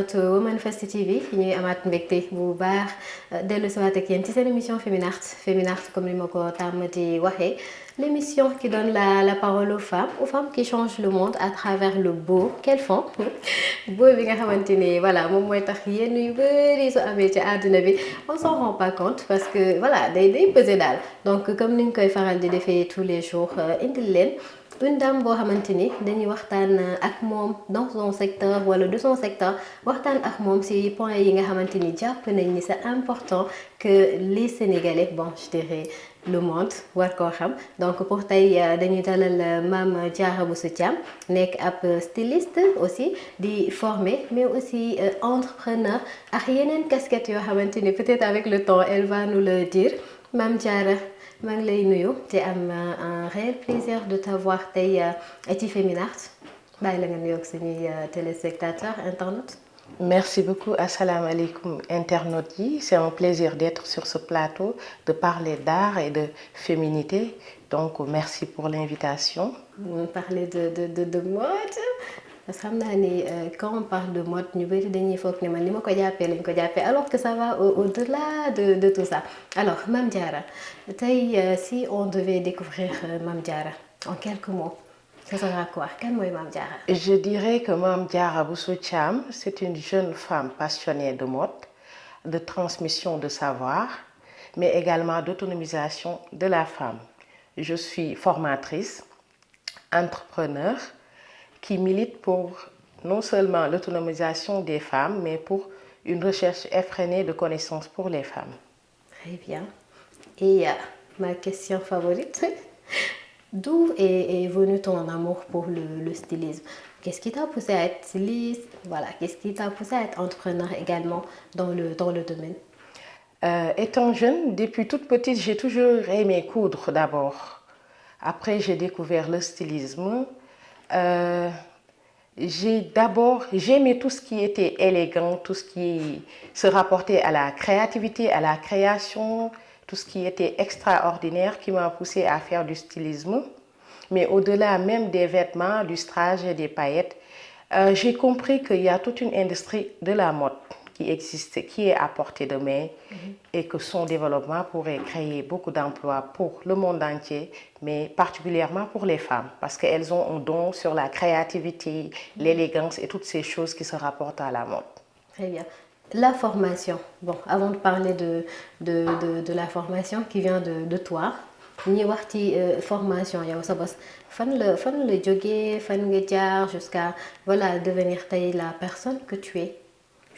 internet Women First TV ñuy amaat mbégte bu baax dellu si waat ak yéen ci seen émission Féminart comme ni ma ko tàmmati waxee l'émission qui donne la parole aux femmes qui changent le monde à travers le beau qu'elles font beau bi nga xamante ni voilà moom mooy tax yenn yu bëri su amee ci àdduna bi on s'en rend pas compte parce que voilà day peser daal donc comme ni ñu koy faral di defee tous les jours indil leen une dame boo xamante ni dañuy waxtaan ak moom dans son secteur wala de son secteur waxtaan ak moom ci point yi nga xamante ni jàpp nañ ni c'est important que les Sénégalais bon je dirais le monde war koo xam donc pour tey dañuy dalal Mame Diarra Bousso Thiam nekk ab styliste aussi di former mais aussi entrepreneur ak yeneen casquettes yoo xamante ni peut-être avec le temps elle va nous le dire Mame Diarra maa ngi lay nuyu te am un réel plaisir de t'avoir tey ci Féminart bàyyi la nga nuyoog suñuy téléspectateurs internautes. Merci beaucoup. Assalamu alaikum internautes yi. C'est un plaisir d'être sur ce plateau, de parler d'art et de féminité. Donc merci pour l'invitation. Parler de mode. Parce que xam naa ni quand on parle de mode ñu bëri dañuy foog ne man ni ma ko jàppee lañ ko jàppee alors que ça va au-delà de tout ça alors Mame Diarra tey si on devait découvrir Mame Diarra en quelques mots ce sera quoi kan mooy Mame Diarra? Je dirais que Mame Diarra Bousso Thiam c'est une jeune femme passionnée de mode, de transmission de savoir, mais également d'autonomisation de la femme. Je suis formatrice, entrepreneur qui milite pour non seulement l'autonomisation des femmes, mais pour une recherche effrénée de connaissances pour les femmes. Très bien. Et ma question favorite, d'où est venu ton amour pour le stylisme? Qu'est-ce qui t'a poussé à être styliste? Voilà, qu'est-ce qui t'a poussé à être entrepreneur également dans le domaine? Étant jeune, depuis toute petite, j'ai toujours aimé coudre d'abord. Après, j'ai découvert le stylisme. J'aimais tout ce qui était élégant, tout ce qui se rapportait à la créativité, à la création, tout ce qui était extraordinaire qui m'a poussée à faire du stylisme. Mais au-delà même des vêtements, du strage et des paillettes, j'ai compris qu'il y a toute une industrie de la mode qui existe, qui est à portée de main et que son développement pourrait créer beaucoup d'emplois pour le monde entier, mais particulièrement pour les femmes, parce qu'elles ont un don sur la créativité, l'élégance et toutes ces choses qui se rapportent à la mode. Très bien. La formation, bon, avant de parler de la formation qui vient de toi, ñuy wax ci formation yow sa bos fan la jógee fan nga jaar jusqu'à voilà devenir tey la personne que tu es.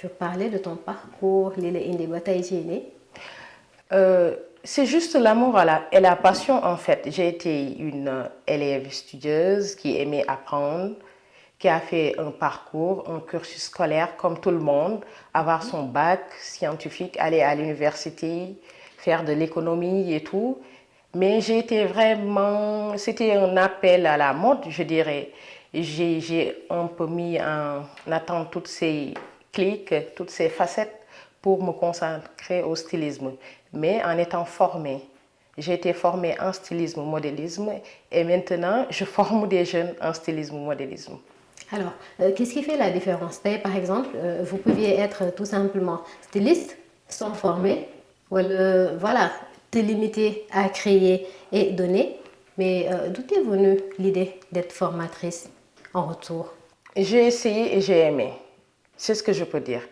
Je parlais de ton parcours, li la indi ba tey jii nii. C'est juste l'amour et la passion en fait. J'ai été une élève studieuse qui aimait apprendre, qui a fait un parcours, un cursus scolaire comme tout le monde, avoir son bac scientifique, aller à l'université, faire de l'économie et tout. Mais c'était un appel à la mode, je dirais. J'ai un peu mis en attente toutes ces clics, toutes ces facettes pour me concentrer au stylisme. Mais en étant formée, j'ai été formée en stylisme, modélisme et maintenant je forme des jeunes en stylisme, modélisme. Alors, qu'est-ce qui fait la différence? Par exemple, vous pouviez être tout simplement styliste sans former, voilà, te limiter à créer et donner. Mais d'où est venue l'idée d'être formatrice en retour? J'ai essayé et j'ai aimé. C'est ce que je peux dire.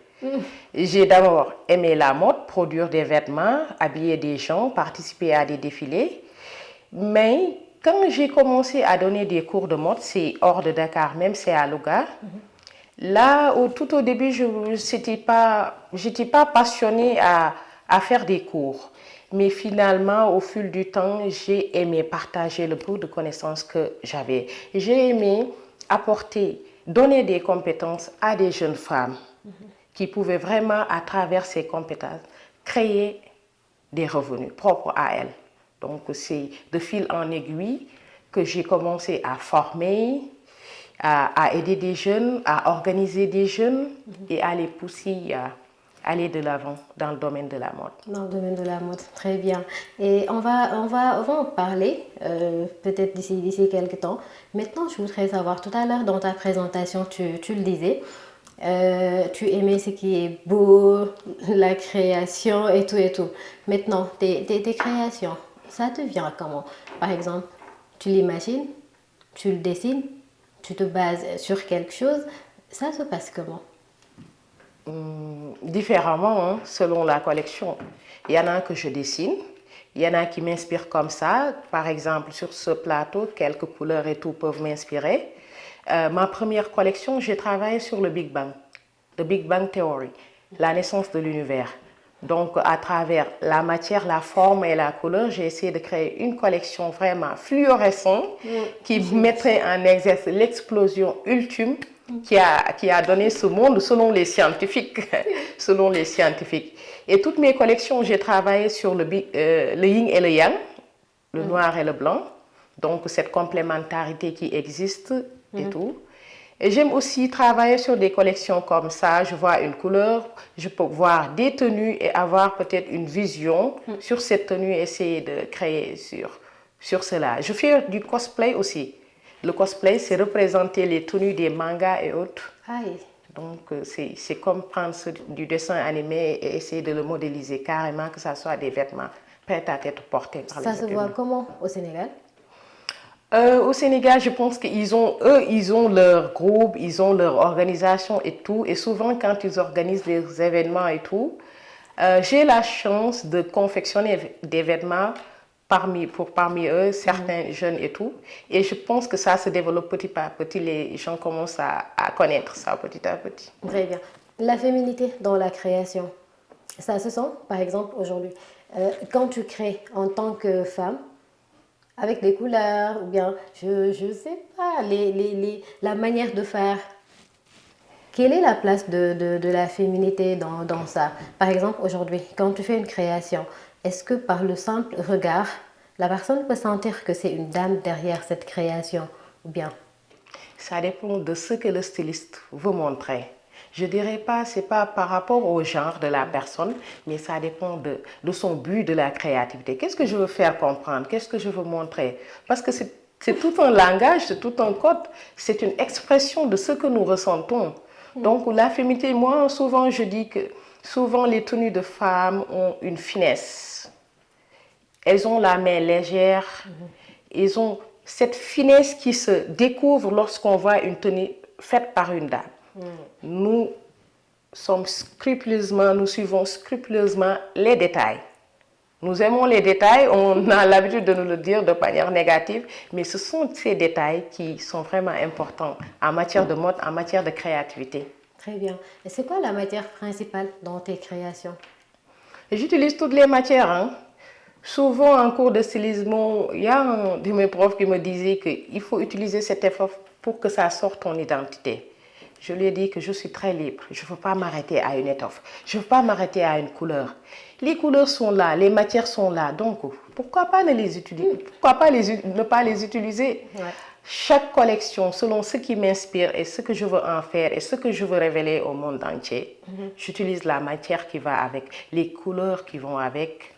J'ai d'abord aimé la mode, produire des vêtements, habiller des gens, participer à des défilés. Mais quand j'ai commencé à donner des cours de mode, c'est hors de Dakar, même c'est à Louga. Là, tout au début, je n'étais pas passionnée à faire des cours. Mais finalement, au fil du temps, j'ai aimé partager le peu de connaissances que j'avais. J'ai aimé donner des compétences à des jeunes femmes qui pouvaient vraiment, à travers ces compétences, créer des revenus propres à elles. Donc, c'est de fil en aiguille que j'ai commencé à former, à aider des jeunes, à organiser des jeunes et à les pousser à aller de l'avant dans le domaine de la mode. Dans le domaine de la mode, très bien. Et on va en parler peut-être d'ici quelques temps. Maintenant, je voudrais savoir, tout à l'heure dans ta présentation, tu le disais, Tu aimais ce qui est beau, la création et tout et tout. Maintenant, tes créations, ça te vient comment? Par exemple, tu l'imagines, tu le dessines, tu te bases sur quelque chose. Ça se passe comment? Différemment, hein, selon la collection. Il y en a que je dessine, il y en a qui m'inspirent comme ça. Par exemple, sur ce plateau, quelques couleurs et tout peuvent m'inspirer. Ma première collection, j'ai travaillé sur le Big Bang, the Big Bang Theory, la naissance de l'univers. Donc, à travers la matière, la forme et la couleur, j'ai essayé de créer une collection vraiment fluorescente qui mettrait en exercice l'explosion ultime qui a donné ce monde selon les scientifiques. Selon les scientifiques. Et toutes mes collections, j'ai travaillé sur le yin et le yang, le noir et le blanc. Donc, cette complémentarité qui existe et tout. Et j'aime aussi travailler sur des collections comme ça. Je vois une couleur, je peux voir des tenues et avoir peut-être une vision sur cette tenue et essayer de créer sur cela. Je fais du cosplay aussi. Le cosplay, c'est représenter les tenues des mangas et autres. Aïe. Donc, c'est comme prendre du dessin animé et essayer de le modéliser carrément, que ce soit des vêtements prêts à être portés par les Ça se adultes. voit comment au Sénégal? Au Sénégal, je pense qu'ils ont, eux, ils ont leur groupe, ils ont leur organisation et tout. Et souvent, quand ils organisent des événements et tout, j'ai la chance de confectionner des vêtements parmi eux, certains jeunes et tout. Et je pense que ça se développe petit à petit. Les gens commencent à connaître ça petit à petit. Très bien. La féminité dans la création, ça se sent, par exemple, aujourd'hui. Quand tu crées en tant que femme, avec les couleurs, ou bien, je sais pas, la manière de faire. Quelle est la place de la féminité dans ça? Par exemple, aujourd'hui, quand tu fais une création, est-ce que par le simple regard, la personne peut sentir que c'est une dame derrière cette création? Ou bien? Ça dépend de ce que le styliste veut montrer. Je dirais pas, c'est pas par rapport au genre de la personne, mais ça dépend de son but de la créativité. Qu'est-ce que je veux faire comprendre? Qu'est-ce que je veux montrer? Parce que c'est tout un langage, c'est tout un code, c'est une expression de ce que nous ressentons. Donc la féminité, moi souvent je dis que souvent les tenues de femmes ont une finesse. Elles ont la main légère, elles ont cette finesse qui se découvre lorsqu'on voit une tenue faite par une dame. Nous suivons scrupuleusement les détails. Nous aimons les détails, on a l'habitude de nous le dire de manière négative, mais ce sont ces détails qui sont vraiment importants en matière de mode, en matière de créativité. Très bien. Et c'est quoi la matière principale dans tes créations? J'utilise toutes les matières, hein. Souvent, en cours de stylisme, il y a un de mes profs qui me disait qu'il faut utiliser cet effort pour que ça sorte ton identité. Je lui ai dit que je suis très libre. Je ne veux pas m'arrêter à une étoffe. Je ne veux pas m'arrêter à une couleur. Les couleurs sont là, les matières sont là. Donc, pourquoi pas ne les utiliser? Pourquoi pas ne pas les utiliser? Ouais. Chaque collection, selon ce qui m'inspire et ce que je veux en faire et ce que je veux révéler au monde entier, j'utilise la matière qui va avec, les couleurs qui vont avec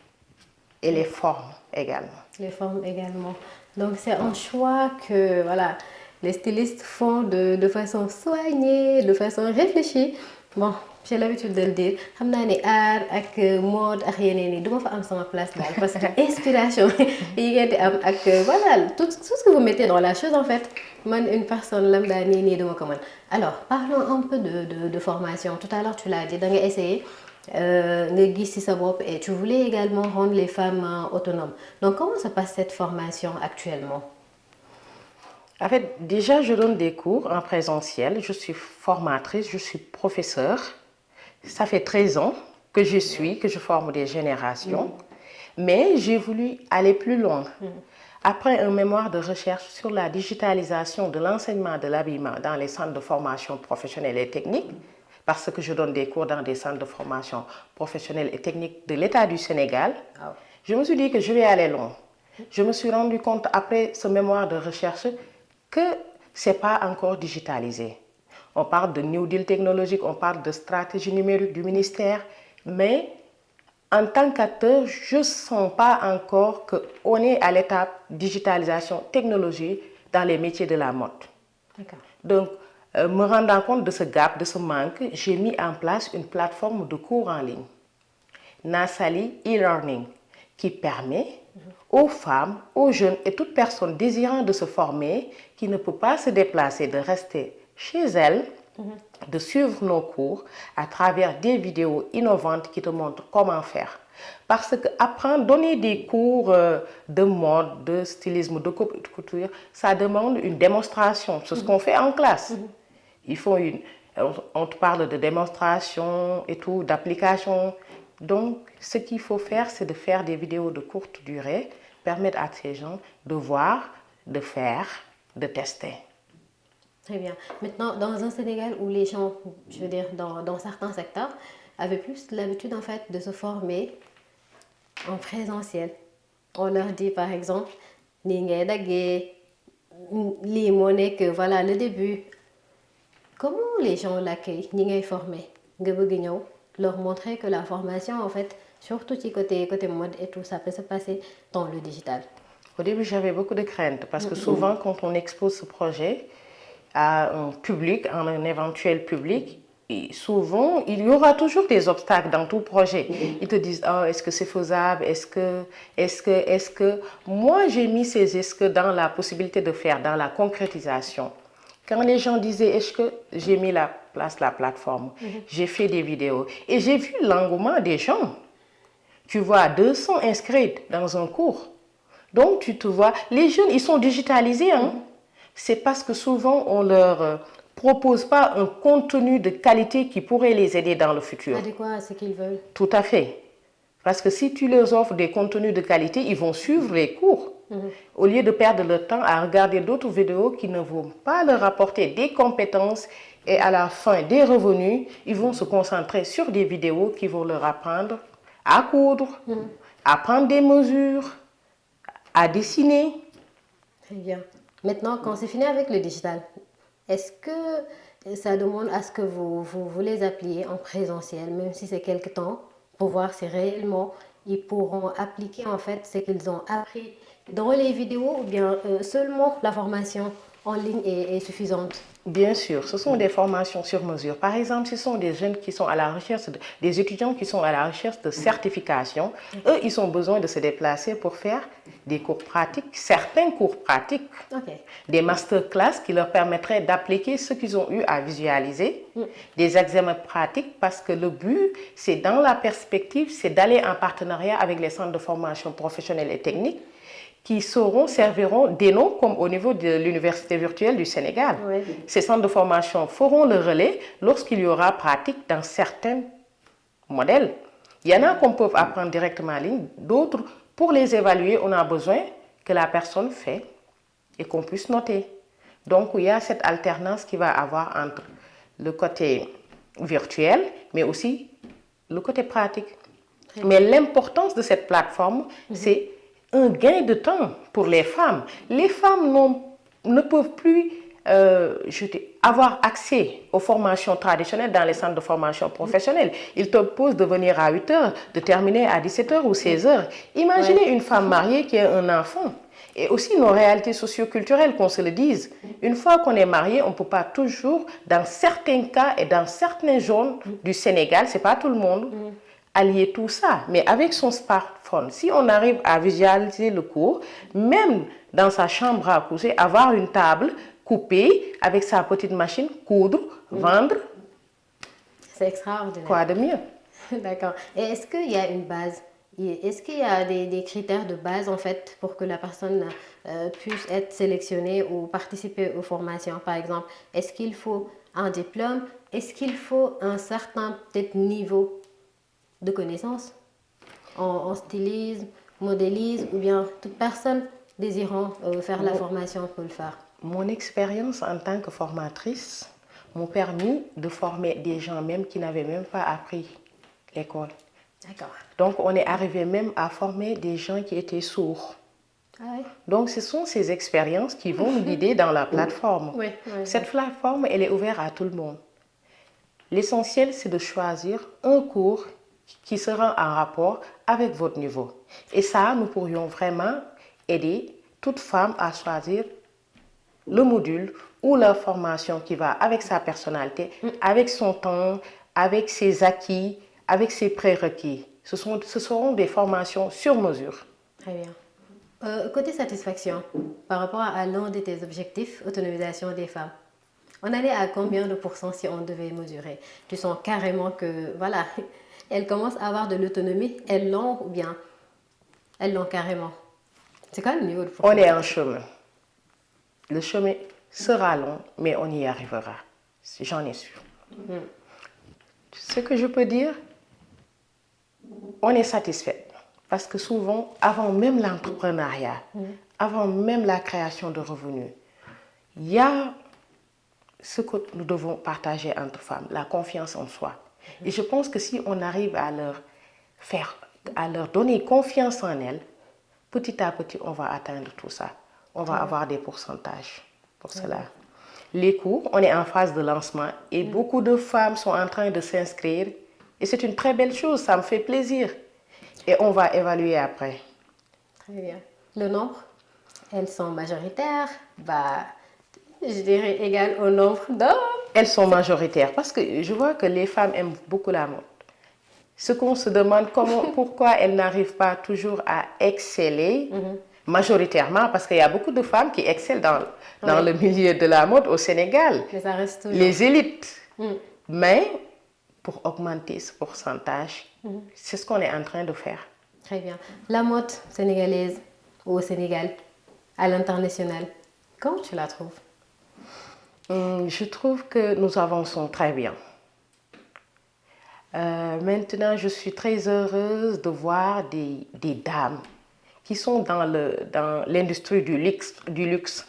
et les formes également. Les formes également. Donc c'est un choix que voilà, les stylistes font de façon soignée, de façon réfléchie. Bon, j'ai l'habitude de le dire. xam naa ne art ak mode ak yeneen yi duma fa am sama place daal parce que inspiration yi ngeen di am ak voilà tout ce que vous mettez dans la chose en fait man une personne lambda nii duma ko mën. Alors parlons un peu de formation. Tout à l'heure tu l'as dit da nga essayer nga gis ci sa bopp et tu voulais également rendre les femmes autonomes. Donc comment se passe cette formation actuellement? En fait, déjà, je donne des cours en présentiel. Je suis formatrice, je suis professeure. Ça fait 13 ans que je forme des générations. Mais j'ai voulu aller plus loin. Après un mémoire de recherche sur la digitalisation de l'enseignement de l'habillement dans les centres de formation professionnelle et technique, parce que je donne des cours dans des centres de formation professionnelle et technique de l'État du Sénégal, je me suis dit que je vais aller loin. Je me suis rendu compte après ce mémoire de recherche que ce n'est pas encore digitalisé. On parle de New Deal technologique, on parle de stratégie numérique du ministère, mais en tant qu'acteur, je ne sens pas encore qu'on est à l'étape digitalisation, technologie dans les métiers de la mode. D'accord. Donc, me rendant compte de ce gap, de ce manque, j'ai mis en place une plateforme de cours en ligne, Nasali e-learning, qui permet aux femmes, aux jeunes et toute personne désirant de se former, qui ne peut pas se déplacer, de rester chez elle, de suivre nos cours à travers des vidéos innovantes qui te montrent comment faire. Parce que apprendre, donner des cours de mode, de stylisme, de couture, ça demande une démonstration. C'est ce qu'on fait en classe. Il faut on te parle de démonstration et tout, d'application. Donc, ce qu'il faut faire, c'est de faire des vidéos de courte durée, permettre à ces gens de voir, de faire, de tester. Très bien. Maintenant, dans un Sénégal où les gens, je veux dire, dans certains secteurs, avaient plus l'habitude en fait de se former en présentiel. On leur dit par exemple, que voilà le début. Comment les gens l'accueillent, ñi formé, leur montrer que la formation en fait, surtout côté mode et tout, ça peut se passer dans le digital. Au début, j'avais beaucoup de craintes parce que souvent, quand on expose ce projet à un public, à un éventuel public, et souvent, il y aura toujours des obstacles dans tout projet. Ils te disent, oh, est-ce que c'est faisable? Est-ce que... Moi, j'ai mis ces est-ce que dans la possibilité de faire, dans la concrétisation. Quand les gens disaient, est-ce que j'ai mis la plateforme, j'ai fait des vidéos et j'ai vu l'engouement des gens. Tu vois 200 inscrits dans un cours. Donc, tu te vois, les jeunes, ils sont digitalisés. Hein? C'est parce que souvent, on leur propose pas un contenu de qualité qui pourrait les aider dans le futur. Adéquat à ce qu'ils veulent. Tout à fait. Parce que si tu leur offres des contenus de qualité, ils vont suivre les cours. Au lieu de perdre leur temps à regarder d'autres vidéos qui ne vont pas leur apporter des compétences et à la fin des revenus, ils vont se concentrer sur des vidéos qui vont leur apprendre à coudre, à prendre des mesures, à dessiner. Très bien. Maintenant, quand c'est fini avec le digital, est-ce que ça demande à ce que vous les appeliez en présentiel, même si c'est quelque temps, pour voir si réellement ils pourront appliquer en fait ce qu'ils ont appris dans les vidéos ou bien seulement la formation en ligne est suffisante? Bien sûr, ce sont des formations sur mesure. Par exemple, ce sont des jeunes qui sont à la recherche, des étudiants qui sont à la recherche de certification. Eux, ils ont besoin de se déplacer pour faire des cours pratiques, certains cours pratiques, des masterclass qui leur permettraient d'appliquer ce qu'ils ont eu à visualiser, des examens pratiques, parce que le but, c'est dans la perspective, c'est d'aller en partenariat avec les centres de formation professionnelle et technique qui serviront d'éno comme au niveau de l'université virtuelle du Sénégal. Oui. Ces centres de formation feront le relais lorsqu'il y aura pratique dans certains modèles. Il y en a qu'on peut apprendre directement en ligne, d'autres, pour les évaluer, on a besoin que la personne fait et qu'on puisse noter. Donc, il y a cette alternance qui va avoir entre le côté virtuel, mais aussi le côté pratique. Mais l'importance de cette plateforme, c'est un gain de temps pour les femmes. Les femmes ne peuvent plus avoir accès aux formations traditionnelles dans les centres de formation professionnelle. Ils te proposent de venir à 8 h, de terminer à 17 h ou 16 h. Imaginez une femme mariée qui a un enfant. Et aussi nos réalités socioculturelles, qu'on se le dise. Une fois qu'on est marié, on ne peut pas toujours, dans certains cas et dans certaines zones du Sénégal, ce n'est pas tout le monde, allier tout ça. Mais avec son smartphone, si on arrive à visualiser le cours, même dans sa chambre à coucher, avoir une table coupée avec sa petite machine, coudre, vendre. C'est extraordinaire. Quoi de mieux? D'accord. Et est-ce qu'il y a une base? Est-ce qu'il y a des critères de base en fait pour que la personne puisse être sélectionnée ou participer aux formations? Par exemple, est-ce qu'il faut un diplôme? Est-ce qu'il faut un certain peut-être niveau de connaissance en stylisme, modélisme, ou bien toute personne désirant faire la formation peut le faire? Mon expérience en tant que formatrice m'a permis de former des gens même qui n'avaient même pas appris l'école. D'accord. Donc, on est arrivé même à former des gens qui étaient sourds. Ah oui. Donc, ce sont ces expériences qui vont nous guider dans la plateforme. Oui, Cette plateforme, elle est ouverte à tout le monde. L'essentiel, c'est de choisir un cours qui sera en rapport avec votre niveau. Et ça, nous pourrions vraiment aider toute femme à choisir le module ou la formation qui va avec sa personnalité, avec son temps, avec ses acquis, avec ses prérequis. Ce seront des formations sur mesure. Très bien. Côté satisfaction, par rapport à l'un de tes objectifs, autonomisation des femmes, on allait à combien de pourcents si on devait mesurer? Tu sens carrément que, voilà, elles commencent à avoir de l'autonomie, elles l'ont ou bien elles l'ont carrément? C'est quoi le niveau de pourcentage? On est en chemin. Le chemin sera long, mais on y arrivera. J'en ai sûr. Ce que je peux dire, on est satisfait. Parce que souvent, avant même l'entrepreneuriat, avant même la création de revenus, il y a ce que nous devons partager entre femmes, la confiance en soi. Et je pense que si on arrive à leur donner confiance en elles, petit à petit, on va atteindre tout ça. On va avoir des pourcentages pour cela. Les cours, on est en phase de lancement et beaucoup de femmes sont en train de s'inscrire. Et c'est une très belle chose, ça me fait plaisir. Et on va évaluer après. Très bien. Le nombre, elles sont majoritaires, bah, je dirais égal au nombre d'hommes. Elles sont majoritaires parce que je vois que les femmes aiment beaucoup la mode. Ce qu'on se demande, pourquoi elles n'arrivent pas toujours à exceller majoritairement, parce qu'il y a beaucoup de femmes qui excellent dans le milieu de la mode au Sénégal. Mais ça reste toujours. Les élites. Mais pour augmenter ce pourcentage, c'est ce qu'on est en train de faire. Très bien. La mode sénégalaise au Sénégal, à l'international, comment tu la trouves? Je trouve que nous avançons très bien. Maintenant, je suis très heureuse de voir des dames qui sont dans l'industrie du luxe.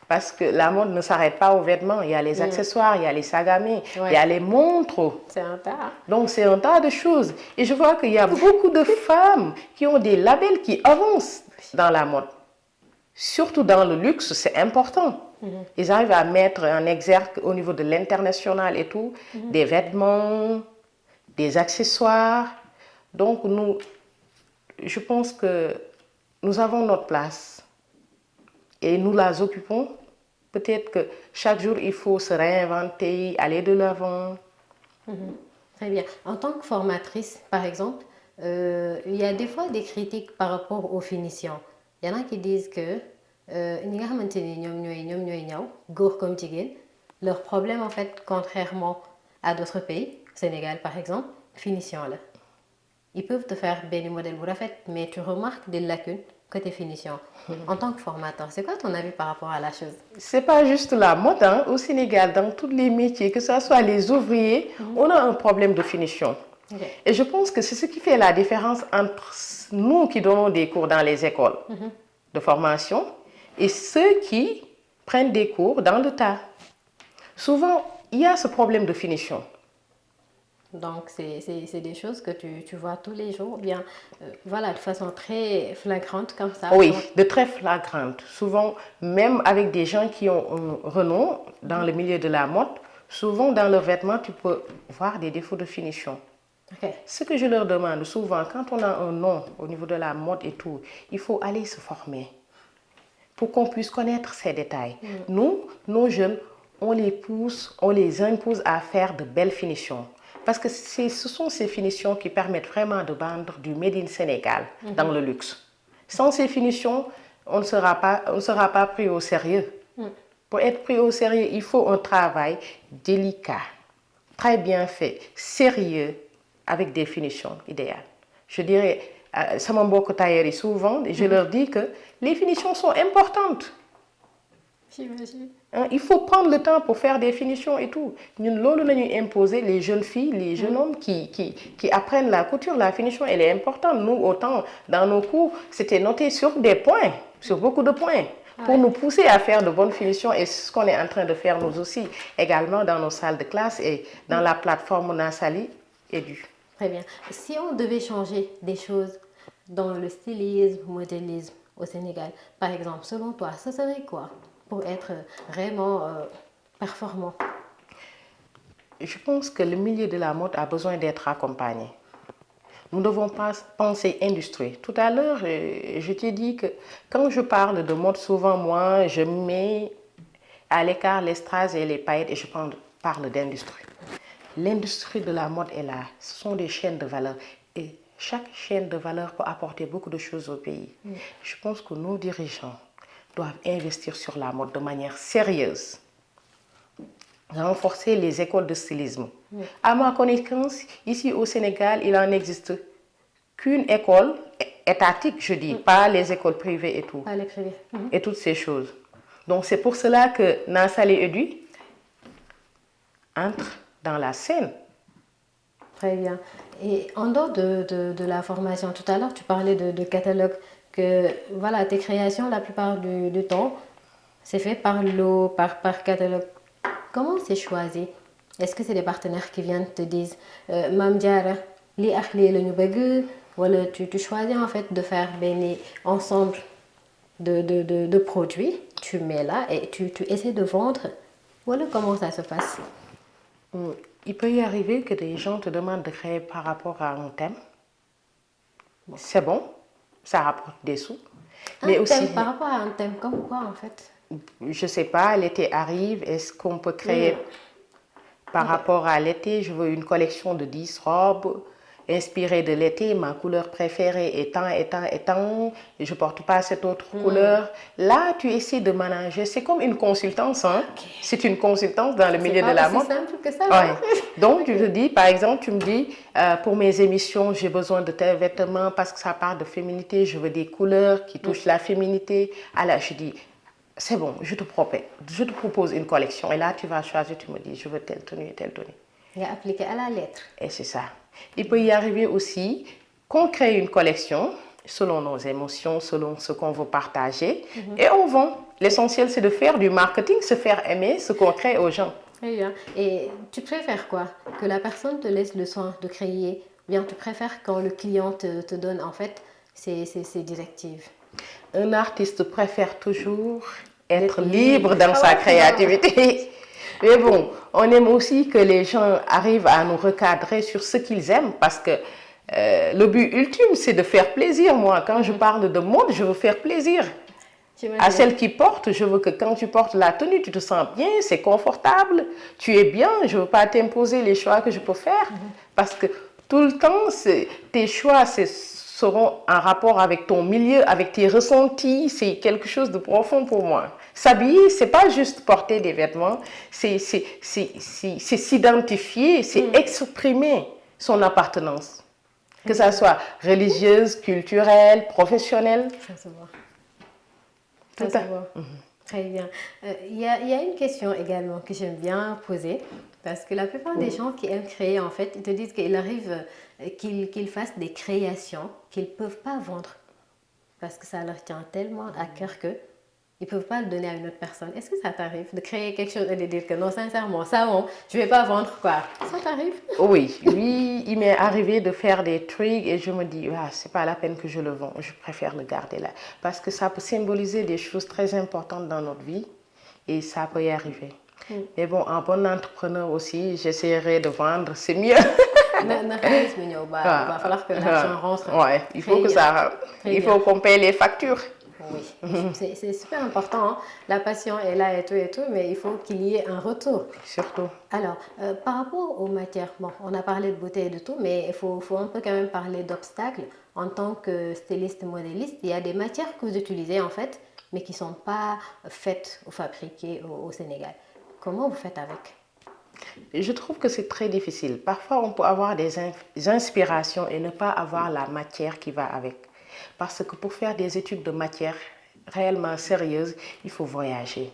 Parce que la mode ne s'arrête pas aux vêtements. Il y a les accessoires, il y a les sagamés, il y a les montres. C'est un tas. Donc, c'est un tas de choses. Et je vois qu'il y a beaucoup de femmes qui ont des labels qui avancent dans la mode. Surtout dans le luxe, c'est important. Ils arrivent à mettre en exergue au niveau de l'international et tout, des vêtements, des accessoires. Donc, je pense que nous avons notre place et nous la occupons. Peut-être que chaque jour, il faut se réinventer, aller de l'avant. Très bien. En tant que formatrice, par exemple, il y a des fois des critiques par rapport aux finitions. Il y en a qui disent que ñi nga xamante ni ñoom ñooy ñaw góor comme jigéen, leur problème en fait, contrairement à d'autres pays, Sénégal par exemple, finition là. Ils peuvent te faire benn modèle bu rafet, mais tu remarques des lacunes côté finition. En tant que formateur, c'est quoi ton avis par rapport à la chose? C'est pas juste la mode, hein. Au Sénégal, dans tous les métiers, que ce soit les ouvriers, on a un problème de finition. Et je pense que c'est ce qui fait la différence entre nous qui donnons des cours dans les écoles de formation et ceux qui prennent des cours dans le tas. Souvent, il y a ce problème de finition. Donc, c'est des choses que tu vois tous les jours, bien, voilà, de façon très flagrante comme ça. Oui, de très flagrante. Souvent, même avec des gens qui ont un renom dans le milieu de la mode, souvent dans leurs vêtements, tu peux voir des défauts de finition. Ce que je leur demande souvent, quand on a un nom au niveau de la mode et tout, il faut aller se former pour qu'on puisse connaître ces détails. Nous, nos jeunes, on les pousse, on les impose à faire de belles finitions. Parce que ce sont ces finitions qui permettent vraiment de vendre du Made in Sénégal dans le luxe. Sans ces finitions, on ne sera pas pris au sérieux. Pour être pris au sérieux, il faut un travail délicat, très bien fait, sérieux, avec des finitions idéales. Je dirais, ça m'embauche tailleur souvent, je leur dis que les finitions sont importantes. J'imagine. Il faut prendre le temps pour faire des finitions et tout. Nous, nous imposer les jeunes filles, les jeunes hommes qui apprennent la couture, la finition, elle est importante. Nous, autant dans nos cours, c'était noté sur des points, sur beaucoup de points, pour nous pousser à faire de bonnes finitions. Et c'est ce qu'on est en train de faire nous aussi, également dans nos salles de classe et dans la plateforme Nassali Edu. Très bien. Si on devait changer des choses dans le stylisme, modélisme au Sénégal, par exemple, selon toi, ce serait quoi pour être vraiment performant? Je pense que le milieu de la mode a besoin d'être accompagné. Nous ne devons pas penser industrie. Tout à l'heure, je t'ai dit que quand je parle de mode, souvent, moi, je mets à l'écart les strass et les paillettes et je parle d'industrie. L'industrie de la mode est là. Ce sont des chaînes de valeur. Et chaque chaîne de valeur peut apporter beaucoup de choses au pays. Je pense que nos dirigeants doivent investir sur la mode de manière sérieuse. Renforcer les écoles de stylisme. À ma connaissance, ici au Sénégal, il n'en existe qu'une école étatique, je dis, pas les écoles privées et tout. Pas les privées. Et toutes ces choses. Donc c'est pour cela que Nansali Edu entre dans la scène. Très bien. Et en dehors de la formation, tout à l'heure, tu parlais de catalogue, que voilà, tes créations, la plupart du temps, c'est fait par lot, par catalogue. Comment c'est choisi? Est-ce que c'est des partenaires qui viennent te disent Mam Diara, li ak li lañu bëgg, wala tu choisis en fait de faire un ensemble de produits, tu mets là et tu essaies de vendre. Voilà comment ça se passe. Il peut y arriver que des gens te demandent de créer par rapport à un thème. C'est bon, ça rapporte des sous. Mais aussi par rapport à un thème, comme quoi en fait? Je ne sais pas, l'été arrive, est-ce qu'on peut créer par rapport à l'été? Je veux une collection de 10 robes inspirées de l'été, ma couleur préférée étant, et je ne porte pas cette autre couleur. Là, tu essaies de manager, c'est comme une consultance, hein? C'est une consultance dans le milieu de la mode. C'est simple que ça. Ouais. Donc, je te dis, par exemple, tu me dis, pour mes émissions, j'ai besoin de tel vêtement parce que ça parle de féminité, je veux des couleurs qui touchent la féminité. Alors, je dis, c'est bon, je te propose une collection. Et là, tu vas choisir, tu me dis, je veux telle tenue et telle tenue. Et appliquer à la lettre. Et c'est ça. Il peut y arriver aussi qu'on crée une collection selon nos émotions, selon ce qu'on veut partager. Et on vend. L'essentiel, c'est de faire du marketing, se faire aimer ce qu'on crée aux gens. Très bien. Et tu préfères quoi? Que la personne te laisse le soin de créer, ou bien tu préfères quand le client te donne en fait ses directives? Un artiste préfère toujours être libre dans sa créativité. Mais bon, on aime aussi que les gens arrivent à nous recadrer sur ce qu'ils aiment parce que le but ultime, c'est de faire plaisir. Moi, quand je parle de mode, je veux faire plaisir. À celle qui porte, je veux que quand tu portes la tenue, tu te sens bien, c'est confortable, tu es bien. Je ne veux pas t'imposer les choix que je peux faire parce que tout le temps, tes choix seront en rapport avec ton milieu, avec tes ressentis. C'est quelque chose de profond pour moi. S'habiller, ce n'est pas juste porter des vêtements, c'est s'identifier, c'est exprimer son appartenance. Que ça soit religieuse, culturelle, professionnelle. Ça se voit. Ça se voit. Très bien. Il y a une question également que j'aime bien poser. Parce que la plupart des gens qui aiment créer, en fait, ils te disent qu'il arrive qu'ils fassent des créations qu'ils ne peuvent pas vendre. Parce que ça leur tient tellement à cœur qu'ils ne peuvent pas le donner à une autre personne. Est-ce que ça t'arrive de créer quelque chose et de dire que non, sincèrement, ça, bon, je ne vais pas vendre quoi? Ça t'arrive? Oui, il m'est arrivé de faire des trucs et je me dis, ah, ce n'est pas la peine que je le vende, je préfère le garder là. Parce que ça peut symboliser des choses très importantes dans notre vie et ça peut y arriver. Mais bon, en bon entrepreneur aussi, j'essaierai de vendre, c'est mieux. Il va falloir que l'argent rentre. Oui, il faut que ça, il faut qu'on paye les factures. Oui, c'est super important. Hein. La passion est là et tout, mais il faut qu'il y ait un retour. Surtout. Alors, par rapport aux matières, bon, on a parlé de beauté et de tout, mais il faut un peu quand même parler d'obstacles. En tant que styliste modéliste, il y a des matières que vous utilisez en fait, mais qui ne sont pas faites ou fabriquées au Sénégal. Comment vous faites avec? Je trouve que c'est très difficile. Parfois, on peut avoir des inspirations et ne pas avoir la matière qui va avec. Parce que pour faire des études de matière réellement sérieuses, il faut voyager.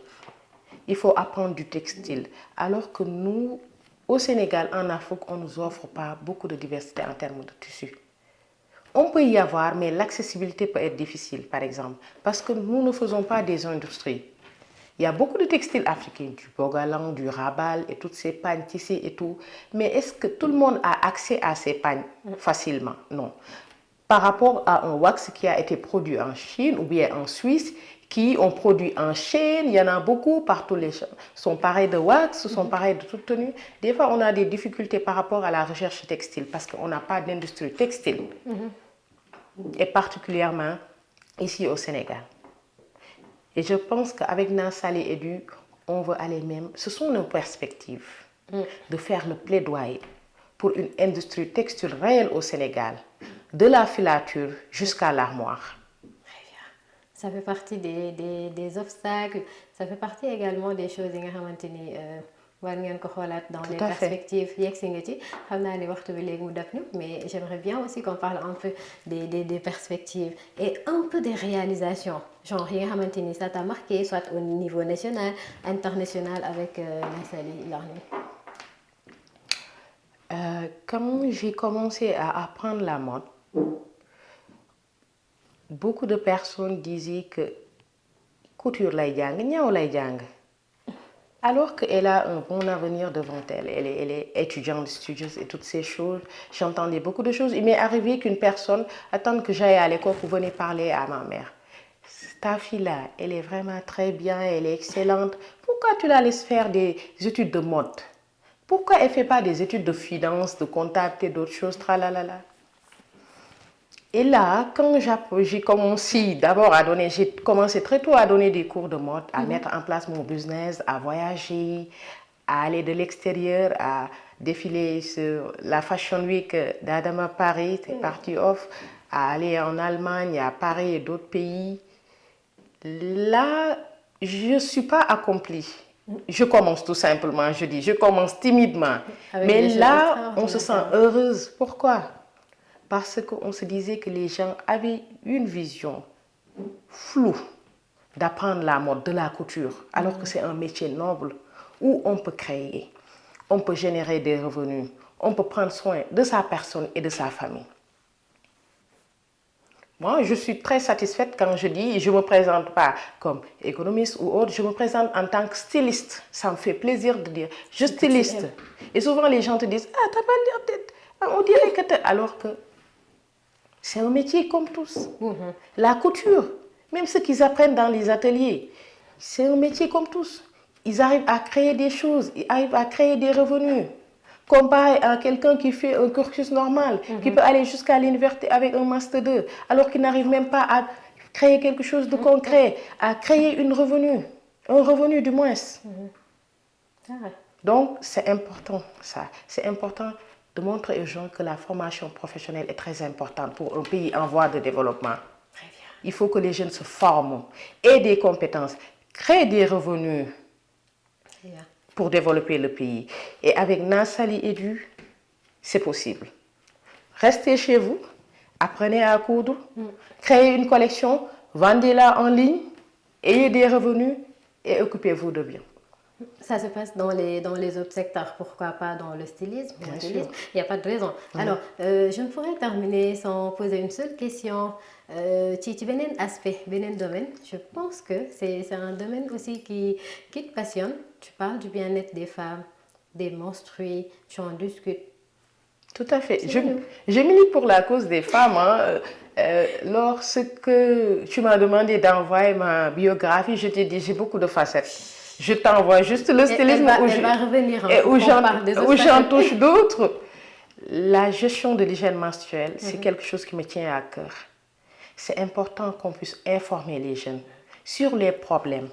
Il faut apprendre du textile. Alors que nous, au Sénégal, en Afrique, on ne nous offre pas beaucoup de diversité en termes de tissus. On peut y avoir, mais l'accessibilité peut être difficile, par exemple. Parce que nous ne faisons pas des industries. Il y a beaucoup de textiles africains, du bogalan, du rabal et toutes ces pagnes tissées et tout. Mais est-ce que tout le monde a accès à ces pagnes facilement? Non. Par rapport à un wax qui a été produit en Chine ou bien en Suisse, qui ont produit en Chine, il y en a beaucoup partout. Les gens sont pareils de wax, sont pareils de toute tenue. Des fois, on a des difficultés par rapport à la recherche textile parce qu'on n'a pas d'industrie textile. Et particulièrement ici au Sénégal. Et je pense qu'avec Nansali Edu, on veut aller même, ce sont nos perspectives de faire le plaidoyer pour une industrie textile réelle au Sénégal, de la filature jusqu'à l'armoire. Ça fait partie des obstacles, ça fait partie également des choses qui war ngeen ko xoolaat dans les perspectives yegg si nga ci xam naa ne waxtu bi léegi mu dab ñu mais j'aimerais bien aussi qu'on parle un peu des perspectives et un peu des réalisations genre yi nga xamante ni ça t'a marqué soit au niveau national international avec Nassali Learning. Quand j'ai commencé à apprendre la mode, beaucoup de personnes disaient que couture lay jàng ñaw lay jàng. Alors qu'elle a un bon avenir devant elle, elle est étudiante, studieuse et toutes ces choses, j'entendais beaucoup de choses. Il m'est arrivé qu'une personne attende que j'aille à l'école pour venir parler à ma mère. Ta fille-là, elle est vraiment très bien, elle est excellente. Pourquoi tu la laisses faire des études de mode? Pourquoi elle ne fait pas des études de finance, de comptabilité, d'autres choses, tralalala? Et là, quand j'ai commencé d'abord à donner, j'ai commencé très tôt à donner des cours de mode, à mettre en place mon business, à voyager, à aller de l'extérieur, à défiler sur la Fashion Week d'Adama Paris, c'est parti off, à aller en Allemagne, à Paris et d'autres pays. Là, je ne suis pas accomplie. Je commence tout simplement, je dis, je commence timidement. Mais là, on se sent heureuse. Pourquoi? Parce qu'on se disait que les gens avaient une vision floue d'apprendre la mode, de la couture, alors que c'est un métier noble où on peut créer, on peut générer des revenus, on peut prendre soin de sa personne et de sa famille. Moi, je suis très satisfaite quand je dis, je ne me présente pas comme économiste ou autre, je me présente en tant que styliste. Ça me fait plaisir de dire, je suis styliste. Et souvent, les gens te disent, ah, t'as pas l'air tête, on dirait que t'es... Alors que c'est un métier comme tous. La couture, même ce qu'ils apprennent dans les ateliers, c'est un métier comme tous. Ils arrivent à créer des choses, ils arrivent à créer des revenus. Comparé à quelqu'un qui fait un cursus normal, qui peut aller jusqu'à l'université avec un master 2, alors qu'il n'arrive même pas à créer quelque chose de concret, à créer un revenu du moins. Donc c'est important ça, c'est important de montrer aux gens que la formation professionnelle est très importante pour un pays en voie de développement. Il faut que les jeunes se forment, aient des compétences, créent des revenus pour développer le pays. Et avec Nassali Edu, c'est possible. Restez chez vous, apprenez à coudre, créez une collection, vendez-la en ligne, ayez des revenus et occupez-vous de bien. Ça se passe dans les autres secteurs, pourquoi pas dans le stylisme, il n'y a pas de raison. Alors, je ne pourrais terminer sans poser une seule question. Tu beneen aspect, beneen domaine, je pense que c'est un domaine aussi qui te passionne. Tu parles du bien-être des femmes, des menstruées, tu en discutes. Tout à fait. Je milite pour la cause des femmes. Lorsque tu m'as demandé d'envoyer ma biographie, je t'ai dit j'ai beaucoup de facettes. Je t'envoie juste le stylisme où j'en touche d'autres. La gestion de l'hygiène menstruelle, c'est quelque chose qui me tient à cœur. C'est important qu'on puisse informer les jeunes sur les problèmes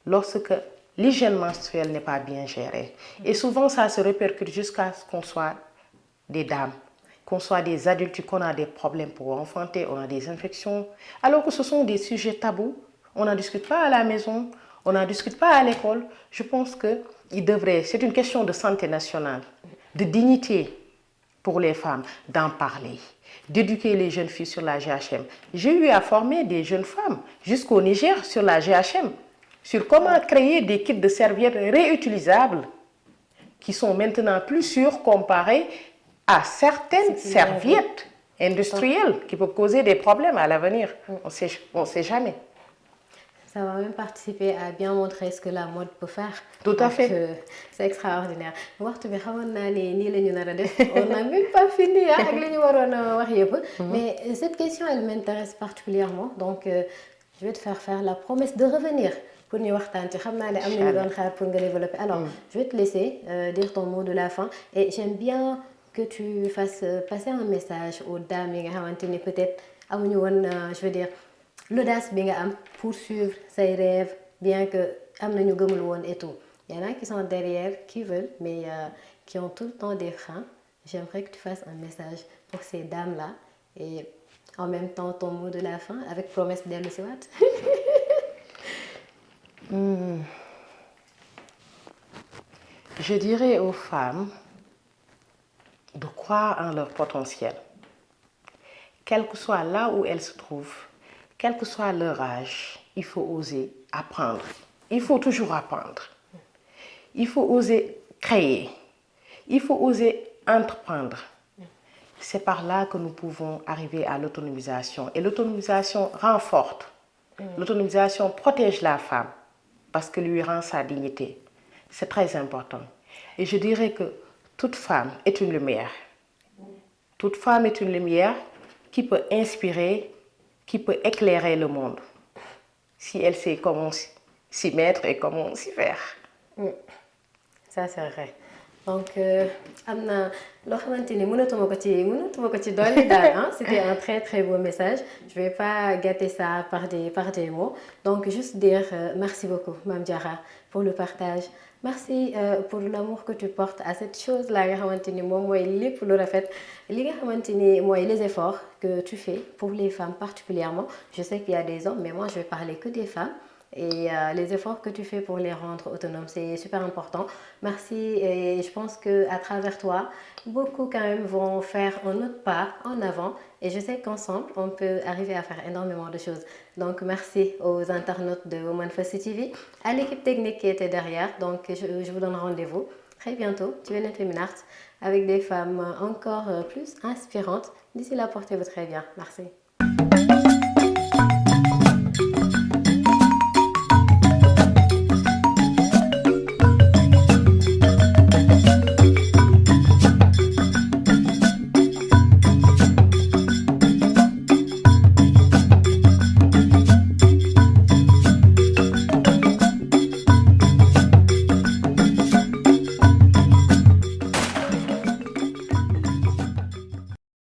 lorsque l'hygiène menstruelle n'est pas bien gérée. Et souvent, ça se répercute jusqu'à ce qu'on soit des dames, qu'on soit des adultes, qu'on a des problèmes pour enfanter, on a des infections. Alors que ce sont des sujets tabous, on n'en discute pas à la maison, on n'en discute pas à l'école. Je pense que c'est une question de santé nationale, de dignité pour les femmes, d'en parler, d'éduquer les jeunes filles sur la GHM. J'ai eu à former des jeunes femmes jusqu'au Niger sur la GHM, sur comment créer des kits de serviettes réutilisables qui sont maintenant plus sûrs comparés à certaines serviettes industrielles qui peuvent causer des problèmes à l'avenir. On ne sait jamais. Ça va même participer à bien montrer ce que la mode peut faire. Tout à fait. C'est extraordinaire. waxtu bi xamoon naa ne nii la ñu nar a def on n'a même pas fini ak li ñu waroon a wax yëpp. Mais cette question elle m'intéresse particulièrement donc je vais te faire la promesse de revenir pour ñu waxtaan ci xam naa ne am na ñu doon xaar pour nga développer. Alors je vais te laisser dire ton mot de la fin et j'aime bien que tu fasses passer un message aux dames yi nga xamante ni peut-être amuñu woon je veux dire l'audace bi nga am poursuivre ses rêves bien que am na ñu gëmul woon et tout. Il y en a qui sont derrière, qui veulent, mais qui ont tout le temps des freins. J'aimerais que tu fasses un message pour ces dames-là et en même temps ton mot de la fin avec promesse dellu si waat. Je dirais aux femmes de croire en leur potentiel. Quel que soit là où elles se trouvent, quel que soit leur âge, il faut oser apprendre. Il faut toujours apprendre. Il faut oser créer. Il faut oser entreprendre. C'est par là que nous pouvons arriver à l'autonomisation. Et l'autonomisation rend forte. L'autonomisation protège la femme parce que lui rend sa dignité. C'est très important. Et je dirais que toute femme est une lumière. Toute femme est une lumière qui peut inspirer, qui peut éclairer le monde. Si elle sait comment s'y mettre et comment s'y faire. Ça c'est vrai. Donc am na loo xamante ni mënatuma ko ci dolli daal hein. C'était un très très beau message. Je vais pas gâter ça par des mots. Donc juste dire merci beaucoup Mame Diarra pour le partage. Merci pour l'amour que tu portes à cette chose là nga xamante ni moom mooy lépp lu rafet li nga xamante ni mooy les efforts que tu fais pour les femmes particulièrement. Je sais qu'il y a des hommes mais moi je vais parler que des femmes. Et les efforts que tu fais pour les rendre autonomes, c'est super important. Merci et je pense qu'à travers toi, beaucoup quand même vont faire un autre pas en avant et je sais qu'ensemble, on peut arriver à faire énormément de choses. Donc merci aux internautes de Woman First TV, à l'équipe technique qui était derrière. Donc je vous donne rendez-vous très bientôt, tu es Feminart, avec des femmes encore plus inspirantes. D'ici là, portez-vous très bien. Merci.